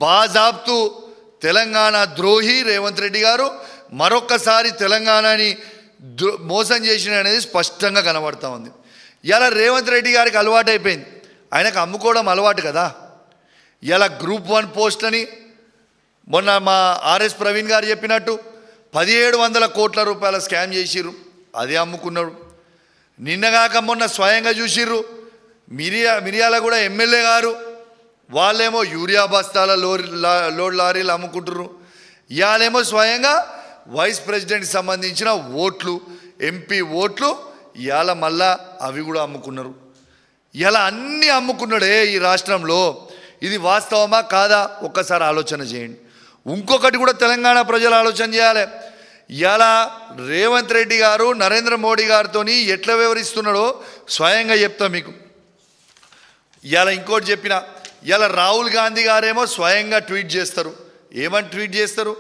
బాజాబ్తు తెలంగాణ ద్రోహి రేవంత్ రెడ్డి గారు మరొక్కసారి తెలంగాణని మోసం చేసిన అనేది స్పష్టంగా కనబడతా ఉంది. ఇలా రేవంత్ రెడ్డి గారికి అలవాటు అయిపోయింది, ఆయనకు అమ్ముకోవడం అలవాటు కదా. ఇలా గ్రూప్ 1 పోస్టులని మొన్న మా ఆర్ఎస్ ప్రవీణ్ గారు చెప్పినట్టు 1700 కోట్ల రూపాయల స్కామ్ చేసిర్రు, అదే అమ్ముకున్నాడు. నిన్నగాక మొన్న స్వయంగా చూసిర్రు మిర్యాల కూడా ఎమ్మెల్యే గారు, వాళ్ళేమో యూరియా బస్తాల లోడ్ లారీలు అమ్ముకుంటున్నారు. ఇవాళేమో స్వయంగా వైస్ ప్రెసిడెంట్కి సంబంధించిన ఓట్లు, ఎంపీ ఓట్లు ఇవాళ మళ్ళా అవి కూడా అమ్ముకున్నారు. ఇలా అన్నీ అమ్ముకున్నాడే ఈ రాష్ట్రంలో. ఇది వాస్తవమా కాదా ఒక్కసారి ఆలోచన చేయండి. ఇంకొకటి కూడా తెలంగాణ ప్రజలు ఆలోచన చేయాలి. ఇలా రేవంత్ రెడ్డి గారు నరేంద్ర మోడీ గారితో ఎట్లా వ్యవహరిస్తున్నాడో స్వయంగా చెప్తా మీకు. ఇలా ఇంకోటి చెప్పిన, ఇలా రాహుల్ గాంధీ గారేమో స్వయంగా ట్వీట్ చేస్తారు. ఏమని ట్వీట్ చేస్తారు?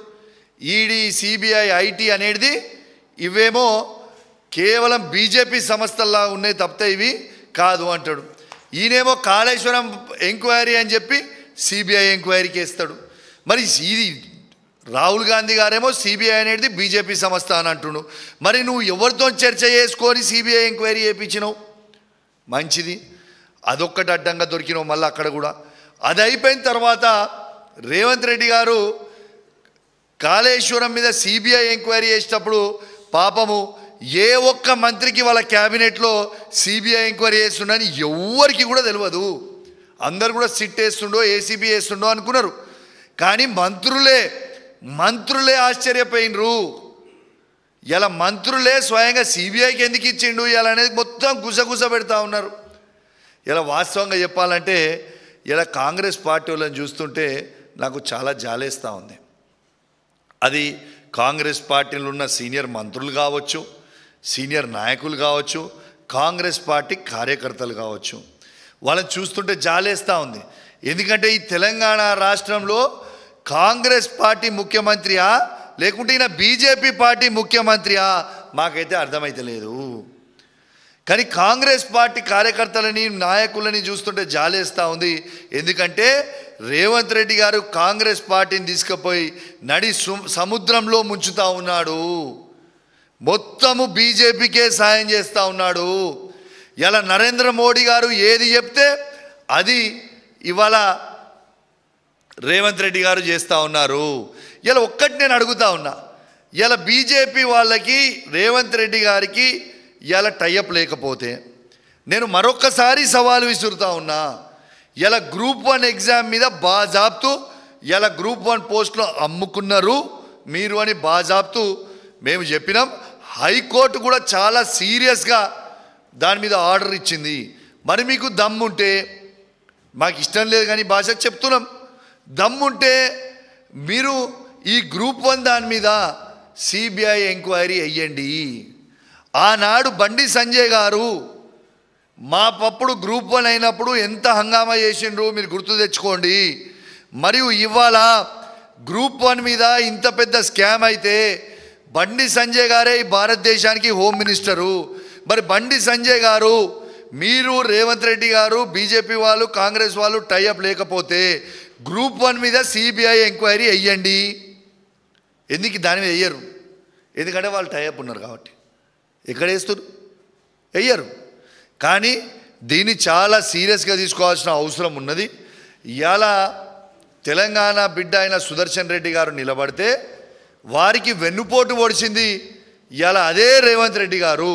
ఈడీ, సిబిఐ, ఐటీ అనేది ఇవేమో కేవలం బీజేపీ సంస్థల్లా ఉన్నాయి తప్పితే ఇవి కాదు అంటాడు. ఈయనేమో కాళేశ్వరం ఎంక్వైరీ అని చెప్పి సిబిఐ ఎంక్వైరీకి వేస్తాడు. మరి ఇది రాహుల్ గాంధీ గారేమో సిబిఐ అనేది బీజేపీ సంస్థ అని అంటున్నాడు. మరి నువ్వు ఎవరితో చర్చ చేసుకొని సిబిఐ ఎంక్వైరీ చేయించినావు? మంచిది, అదొక్కటి అడ్డంగా దొరికినావు మళ్ళీ అక్కడ కూడా. అది అయిపోయిన తర్వాత రేవంత్ రెడ్డి గారు కాళేశ్వరం మీద సిబిఐ ఎంక్వైరీ చేసేటప్పుడు పాపము ఏ ఒక్క మంత్రికి వాళ్ళ క్యాబినెట్లో సిబిఐ ఎంక్వైరీ చేస్తుండని ఎవరికి కూడా తెలియదు. అందరు కూడా సిట్ వేస్తుండో ఏసీబీ వేస్తుండో అనుకున్నారు. కానీ మంత్రులే ఆశ్చర్యపోయినరు. ఇలా మంత్రులే స్వయంగా సిబిఐకి ఎందుకు ఇచ్చిండు ఇలా అనేది మొత్తం గుసగుస పెడతా ఉన్నారు. ఇలా వాస్తవంగా చెప్పాలంటే ఇలా కాంగ్రెస్ పార్టీ వాళ్ళని చూస్తుంటే నాకు చాలా జాలేస్తూ ఉంది. అది కాంగ్రెస్ పార్టీలో ఉన్న సీనియర్ మంత్రులు కావచ్చు, సీనియర్ నాయకులు కావచ్చు, కాంగ్రెస్ పార్టీ కార్యకర్తలు కావచ్చు, వాళ్ళని చూస్తుంటే జాలేస్తూ ఉంది. ఎందుకంటే ఈ తెలంగాణ రాష్ట్రంలో కాంగ్రెస్ పార్టీ ముఖ్యమంత్రియా లేకుంటే ఈయన బీజేపీ పార్టీ ముఖ్యమంత్రియా మాకైతే అర్థమైతే లేదు. కానీ కాంగ్రెస్ పార్టీ కార్యకర్తలని నాయకులని చూస్తుంటే జాలేస్తూ ఉంది. ఎందుకంటే రేవంత్ రెడ్డి గారు కాంగ్రెస్ పార్టీని తీసుకుపోయి నడి సముద్రంలో ముంచుతూ ఉన్నాడు. మొత్తము బీజేపీకే సాయం చేస్తూ ఉన్నాడు. ఇలా నరేంద్ర మోడీ గారు ఏది చెప్తే అది ఇవాళ రేవంత్ రెడ్డి గారు చేస్తూ ఉన్నారు. ఇలా ఒక్కటి నేను అడుగుతా ఉన్నా, ఇలా బీజేపీ వాళ్ళకి రేవంత్ రెడ్డి గారికి ఇలా టైఅప్ లేకపోతే నేను మరొక్కసారి సవాలు విసురుతా ఉన్నా. ఇలా గ్రూప్ 1 ఎగ్జామ్ మీద బాజాబ్తు ఇలా గ్రూప్ 1 పోస్టులో అమ్ముకున్నారు మీరు అని బాజాబ్తు మేము చెప్పినాం. హైకోర్టు కూడా చాలా సీరియస్గా దాని మీద ఆర్డర్ ఇచ్చింది. మరి మీకు దమ్ముంటే, మాకు ఇష్టం లేదు కానీ భాష చెప్తున్నాం, దమ్ముంటే మీరు ఈ గ్రూప్ 1 దాని మీద సిబిఐ ఎంక్వైరీ అయ్యండి. ఆనాడు బండి సంజయ్ గారు మా పప్పుడు గ్రూప్ 1 అయినప్పుడు ఎంత హంగామా చేసిండ్రు మీరు గుర్తు తెచ్చుకోండి. మరియు ఇవాళ గ్రూప్ 1 మీద ఇంత పెద్ద స్కామ్ అయితే బండి సంజయ్ గారే ఈ భారతదేశానికి హోమ్ మినిస్టరు. మరి బండి సంజయ్ గారు, మీరు రేవంత్ రెడ్డి గారు, బీజేపీ వాళ్ళు, కాంగ్రెస్ వాళ్ళు టైఅప్ లేకపోతే గ్రూప్ 1 మీద సిబిఐ ఎంక్వైరీ అయ్యండి. ఎందుకు దాని మీద వెయ్యరు? ఎందుకంటే వాళ్ళు టైఅప్ ఉన్నారు కాబట్టి. ఎక్కడ వేస్తారు? వెయ్యరు. కానీ దీన్ని చాలా సీరియస్గా తీసుకోవాల్సిన అవసరం ఉన్నది. ఇవాళ తెలంగాణ బిడ్డ అయిన సుదర్శన్ రెడ్డి గారు నిలబడితే వారికి వెన్నుపోటు పొడిచింది ఇవాళ అదే రేవంత్ రెడ్డి గారు.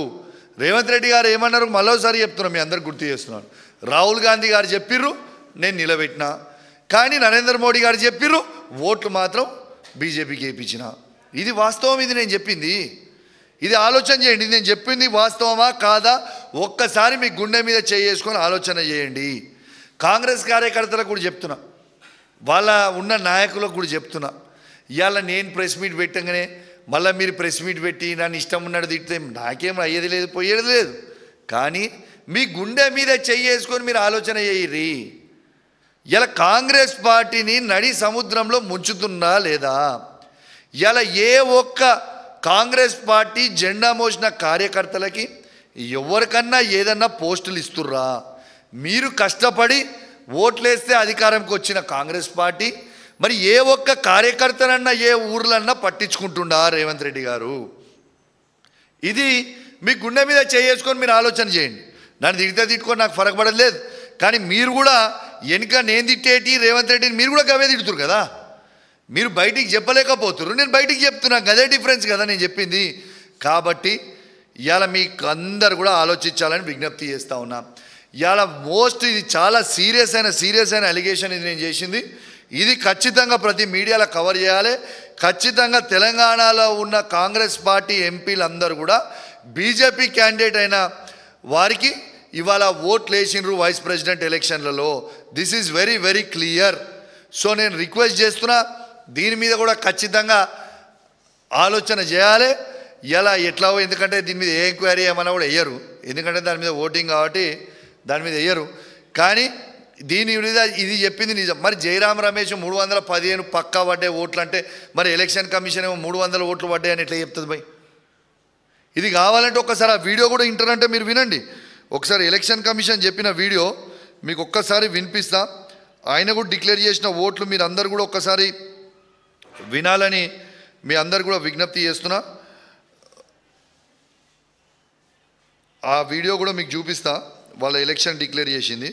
రేవంత్ రెడ్డి గారు ఏమన్నారు మరోసారి చెప్తున్నాను, మీ అందరికి గుర్తు చేస్తున్నాను. రాహుల్ గాంధీ గారు చెప్పిర్రు, నేను నిలబెట్టినా. కానీ నరేంద్ర మోడీ గారు చెప్పిర్రు, ఓట్లు మాత్రం బీజేపీకి వేయించిన. ఇది వాస్తవం. ఇది నేను చెప్పింది. ఇది ఆలోచన చేయండి. నేను చెప్పింది వాస్తవమా కాదా ఒక్కసారి మీ గుండె మీద చేసుకొని ఆలోచన చేయండి. కాంగ్రెస్ కార్యకర్తలకు కూడా చెప్తున్నా, వాళ్ళ ఉన్న నాయకులకు కూడా చెప్తున్నా. ఇవాళ నేను ప్రెస్ మీట్ పెట్టగానే మళ్ళీ మీరు ప్రెస్ మీట్ పెట్టి నన్ను ఇష్టం ఉన్నట్టు తిడితే నాకేం అయ్యేది లేదు, పోయేది లేదు. కానీ మీ గుండె మీద చేసుకొని మీరు ఆలోచన చేయరి. ఇలా కాంగ్రెస్ పార్టీని నడి సముద్రంలో ముంచుతున్నా లేదా? ఇలా ఏ ఒక్క కాంగ్రెస్ పార్టీ జెండా మోసిన కార్యకర్తలకి ఎవరికన్నా ఏదన్నా పోస్టులు ఇస్తుర్రా? మీరు కష్టపడి ఓట్లేస్తే అధికారంకి వచ్చిన కాంగ్రెస్ పార్టీ మరి ఏ ఒక్క కార్యకర్తనన్నా ఏ ఊర్లన్నా పట్టించుకుంటుండా రేవంత్ రెడ్డి గారు? ఇది మీ గుండె మీద చేసుకొని మీరు ఆలోచన చేయండి. నన్ను తిట్టుకొని నాకు ఫరక పడలేదు, కానీ మీరు కూడా వెనుక నేను తిట్టేటి రేవంత్ రెడ్డిని మీరు కూడా గవే తిడుతురు కదా. మీరు బయటికి చెప్పలేకపోతున్నారు, నేను బయటికి చెప్తున్నా, అదే డిఫరెన్స్ కదా నేను చెప్పింది. కాబట్టి ఇవాళ మీకు అందరు కూడా ఆలోచించాలని విజ్ఞప్తి చేస్తూ ఉన్నా. ఇవాళ ఇది చాలా సీరియస్ అయిన అలిగేషన్ ఇది నేను చేసింది. ఇది ఖచ్చితంగా ప్రతి మీడియాలో కవర్ చేయాలి. ఖచ్చితంగా తెలంగాణలో ఉన్న కాంగ్రెస్ పార్టీ ఎంపీలందరూ కూడా బీజేపీ క్యాండిడేట్ అయిన వారికి ఇవాళ ఓట్లు వేసినారు వైస్ ప్రెసిడెంట్ ఎలక్షన్లలో. This is very very clear. So నేను రిక్వెస్ట్ చేస్తున్నా, దీని మీద కూడా ఖచ్చితంగా ఆలోచన చేయాలి. ఇలా ఎట్లా, ఎందుకంటే దీని మీద ఏ ఎంక్వైరీ ఏమన్నా కూడా వేయరు, ఎందుకంటే దాని మీద ఓటింగ్ కాబట్టి దాని మీద వేయరు. కానీ దీని మీద ఇది చెప్పింది నిజం. మరి జయరాం రమేష్ 315 పక్కా పడ్డాయి ఓట్లు అంటే, మరి ఎలక్షన్ కమిషన్ ఏమో 300 ఓట్లు పడ్డాయని ఎట్లా చెప్తుంది భయ్? ఇది కావాలంటే ఒక్కసారి ఆ వీడియో కూడా ఇంటారంటే మీరు వినండి. ఒకసారి ఎలక్షన్ కమిషన్ చెప్పిన వీడియో మీకు ఒక్కసారి వినిపిస్తా. ఆయన కూడా డిక్లేర్ చేసిన ఓట్లు మీరు అందరు కూడా ఒక్కసారి వినాలని మీ అందరు కూడా విజ్ఞప్తి చేస్తున్నా. ఆ వీడియో కూడా మీకు చూపిస్తా, వాళ్ళ ఎలక్షన్ డిక్లేర్ చేసింది.